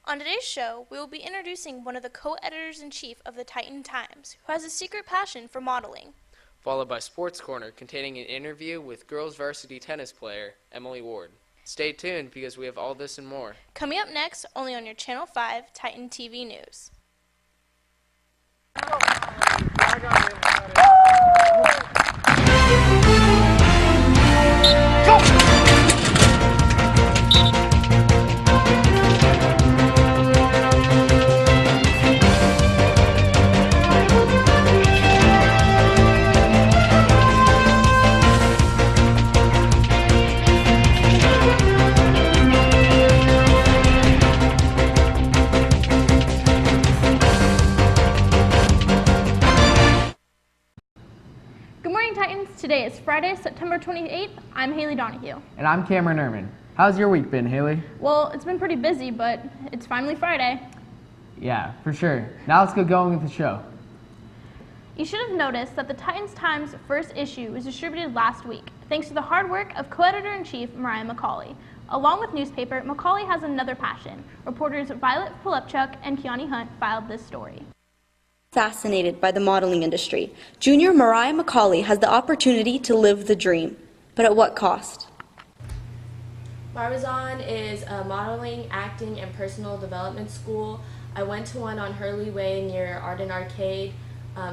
On today's show, we will be introducing one of the co-editors-in-chief of the Titan Times, who has a secret passion for modeling. Followed by Sports Corner, containing an interview with girls varsity tennis player Emily Ward. Stay tuned because we have all this and more. Coming up next, only on your Channel 5 Titan TV News. Today is Friday, September 28th. I'm Haley Donahue. And I'm Cameron Ehrman. How's your week been, Haley? Well, it's been pretty busy, but it's finally Friday. Yeah, for sure. Now let's get going with the show. You should have noticed that the Titans Times first issue was distributed last week, thanks to the hard work of co-editor-in-chief Mariah McCauley. Along with newspaper, McCauley has another passion. Reporters Violet Pilipchuk and Kiani Hunt filed this story. Fascinated by the modeling industry, junior Mariah McCauley has the opportunity to live the dream. But at what cost? Barbizon is a modeling, acting, and personal development school. I went to one on Hurley Way near Arden Arcade,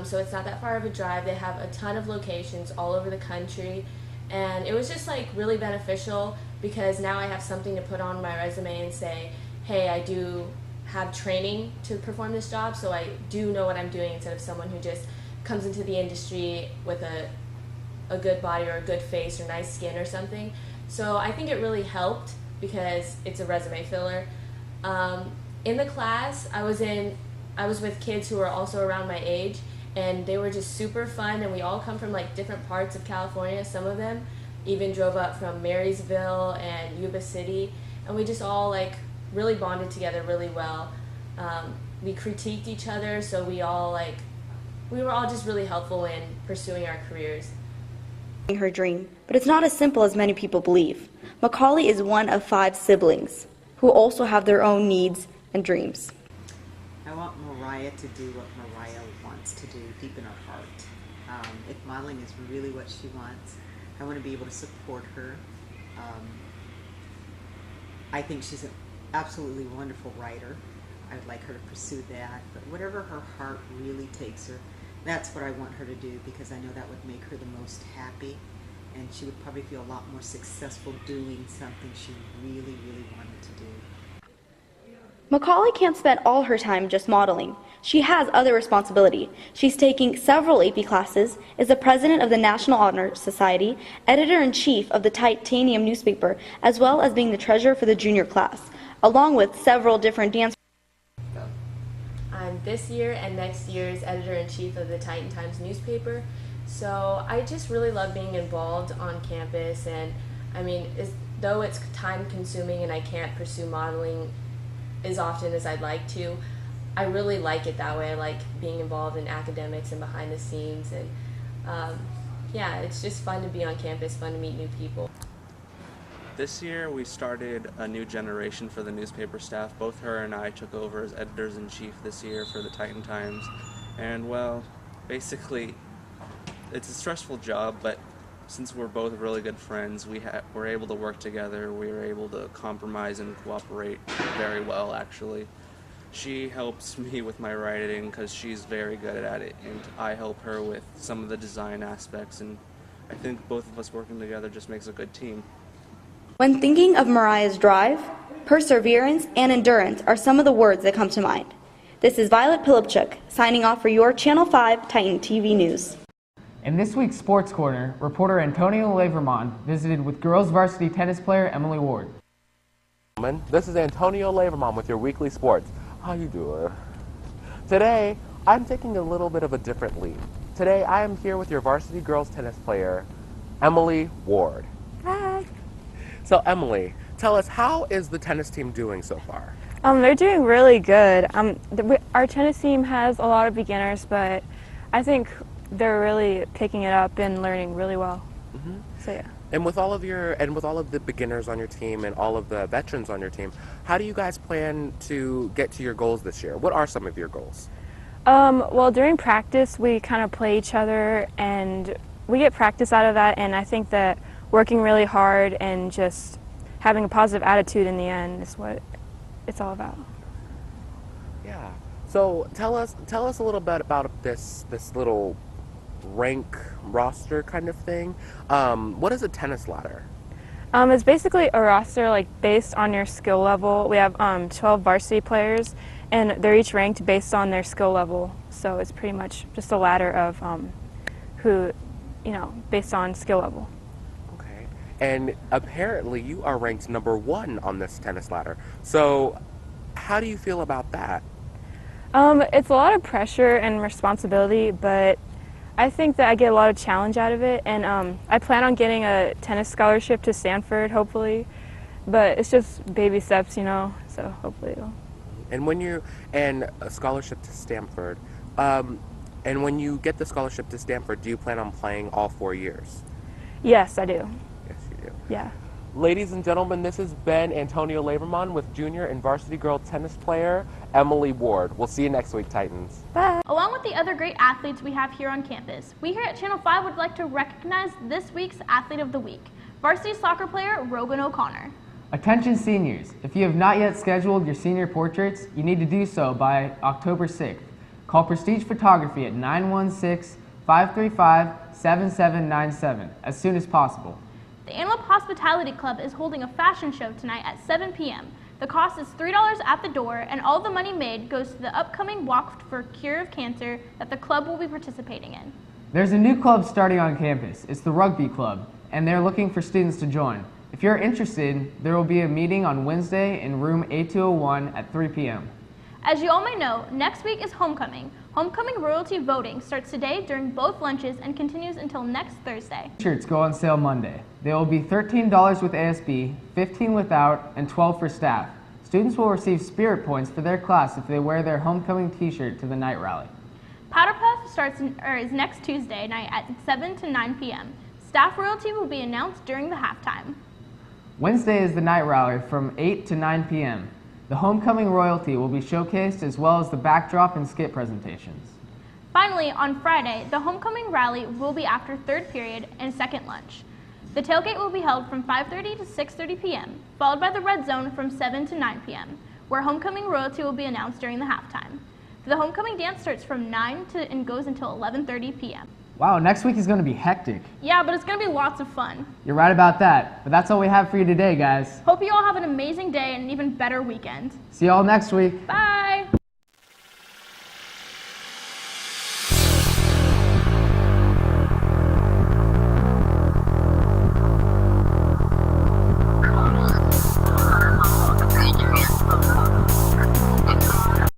so it's not that far of a drive. They have a ton of locations all over the country, and it was just like really beneficial because now I have something to put on my resume and say, hey, I do have training to perform this job, so I do know what I'm doing instead of someone who just comes into the industry with a good body or a good face or nice skin or something. So I think it really helped because it's a resume filler. In the class, I was with kids who were also around my age, and they were just super fun, and we all come from like different parts of California. Some of them even drove up from Marysville and Yuba City, and we just all like really bonded together really well. We critiqued each other, so we were all just really helpful in pursuing our careers. Her dream, but it's not as simple as many people believe. McCauley is one of 5 siblings who also have their own needs and dreams. I want Mariah to do what Mariah wants to do deep in her heart. If modeling is really what she wants, I want to be able to support her. I think she's an absolutely wonderful writer. I'd like her to pursue that, but whatever her heart really takes her, that's what I want her to do, because I know that would make her the most happy, and she would probably feel a lot more successful doing something she really, really wanted to do. McCauley can't spend all her time just modeling. She has other responsibility. She's taking several AP classes, is the president of the National Honor Society, editor-in-chief of the Titanium newspaper, as well as being the treasurer for the junior class, along with several different dance. I'm this year and next year's editor-in-chief of the Titan Times newspaper, so I just really love being involved on campus, and I mean, though it's time-consuming and I can't pursue modeling as often as I'd like to, I really like it that way. I like being involved in academics and behind the scenes, and yeah, it's just fun to be on campus, fun to meet new people. This year we started a new generation for the newspaper staff. Both her and I took over as editors-in-chief this year for the Titan Times. And well, basically it's a stressful job, but since we're both really good friends, we're able to work together. We were able to compromise and cooperate very well, actually. She helps me with my writing because she's very good at it, and I help her with some of the design aspects, and I think both of us working together just makes a good team. When thinking of Mariah's drive, perseverance, and endurance are some of the words that come to mind. This is Violet Pilipchuk, signing off for your Channel 5 Titan TV News. In this week's Sports Corner, reporter Antonio Levermon visited with girls varsity tennis player Emily Ward. This is Antonio Levermon with your weekly sports. How you doing? Today, I'm taking a little bit of a different lead. Today, I am here with your varsity girls tennis player, Emily Ward. Hi. So Emily, tell us, how is the tennis team doing so far? They're doing really good. Our tennis team has a lot of beginners, but I think they're really picking it up and learning really well. Mm-hmm. So yeah. And with all of the beginners on your team and all of the veterans on your team, how do you guys plan to get to your goals this year? What are some of your goals? Well, during practice, we kind of play each other, and we get practice out of that, and I think that working really hard and just having a positive attitude in the end is what it's all about. Yeah. So tell us a little bit about this little rank roster kind of thing. What is a tennis ladder? It's basically a roster like based on your skill level. We have 12 varsity players, and they're each ranked based on their skill level. So it's pretty much just a ladder of who, based on skill level. Okay. And apparently you are ranked number 1 on this tennis ladder. So how do you feel about that? It's a lot of pressure and responsibility, but I think that I get a lot of challenge out of it, and I plan on getting a tennis scholarship to Stanford, hopefully, but it's just baby steps, so hopefully it'll. And a scholarship to Stanford, and when you get the scholarship to Stanford, do you plan on playing all 4 years? Yes, I do. Yes, you do. Yeah. Ladies and gentlemen, this has been Antonio Lavermon with junior and varsity girl tennis player Emily Ward. We'll see you next week, Titans. Bye. Along with the other great athletes we have here on campus, we here at Channel 5 would like to recognize this week's Athlete of the Week, varsity soccer player Rogan O'Connor. Attention seniors, if you have not yet scheduled your senior portraits, you need to do so by October 6th. Call Prestige Photography at 916-535-7797 as soon as possible. The Antelope Hospitality Club is holding a fashion show tonight at 7 p.m. The cost is $3 at the door, and all the money made goes to the upcoming Walk for Cure of Cancer that the club will be participating in. There's a new club starting on campus. It's the Rugby Club, and they're looking for students to join. If you're interested, there will be a meeting on Wednesday in room A201 at 3 p.m. As you all may know, next week is homecoming. Homecoming royalty voting starts today during both lunches and continues until next Thursday. T-shirts go on sale Monday. They will be $13 with ASB, $15 without, and $12 for staff. Students will receive spirit points for their class if they wear their homecoming t-shirt to the night rally. Powder Puff is next Tuesday night at 7 to 9 p.m. Staff royalty will be announced during the halftime. Wednesday is the night rally from 8 to 9 p.m. The homecoming royalty will be showcased as well as the backdrop and skit presentations. Finally, on Friday, the homecoming rally will be after third period and second lunch. The tailgate will be held from 5:30 to 6:30 p.m., followed by the red zone from 7 to 9 p.m., where homecoming royalty will be announced during the halftime. The homecoming dance starts from 9 and goes until 11:30 p.m. Wow, next week is going to be hectic. Yeah, but it's going to be lots of fun. You're right about that, but that's all we have for you today, guys. Hope you all have an amazing day and an even better weekend. See you all next week. Bye!